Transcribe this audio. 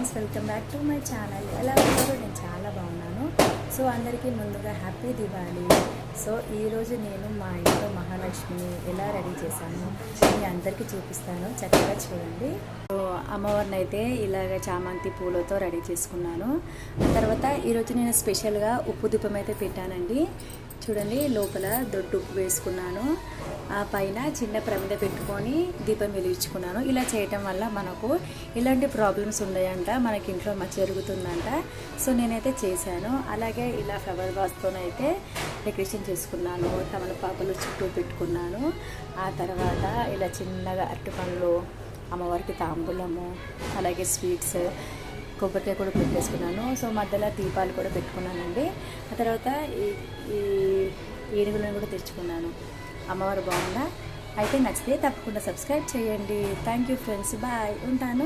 Friends, welcome back to my channel. ఎలా ఉన్నారు? నేను చాలా బాగున్నాను. సో అందరికీ ముందుగా హ్యాపీ దివాళీ. సో ఈరోజు నేను మా ఇంట్లో మహాలక్ష్మిని ఎలా రెడీ చేశాను మీ అందరికీ చూపిస్తాను, చక్కగా చూడండి. సో అమ్మవారిని అయితే ఇలాగ చామంతి పూలతో రెడీ చేసుకున్నాను. ఆ తర్వాత ఈరోజు నేను స్పెషల్గా ఉప్పు దీపం అయితే పెట్టానండి. చూడండి, లోపల దొడ్డు ఉప్పు వేసుకున్నాను, ఆ పైన చిన్న ప్రమిద పెట్టుకొని దీపం వెలిగించుకున్నాను. ఇలా చేయటం వల్ల మనకు ఇలాంటి ప్రాబ్లమ్స్ ఉన్నాయంట, మనకి ఇంట్లో జరుగుతుందంట. సో నేనైతే చేశాను. అలాగే ఇలా ఫ్లవర్ వాస్తోనైతే డెకరేషన్ చేసుకున్నాను, తమలపాకులు చుట్టూ పెట్టుకున్నాను. ఆ తర్వాత ఇలా చిన్నగా అరటిపండ్లు, అమ్మవారికి తాంబూలము, అలాగే స్వీట్స్, కొబ్బరికాయ కూడా పెట్టేసుకున్నాను. సో మధ్యలో దీపాలు కూడా పెట్టుకున్నానండి. ఆ తర్వాత ఈ ఏనుగులను కూడా తెచ్చుకున్నాను. అమ్మవారు బాగుందా? అయితే నచ్చితే తప్పకుండా సబ్స్క్రైబ్ చేయండి. థ్యాంక్ యూ ఫ్రెండ్స్, బాయ్, ఉంటాను.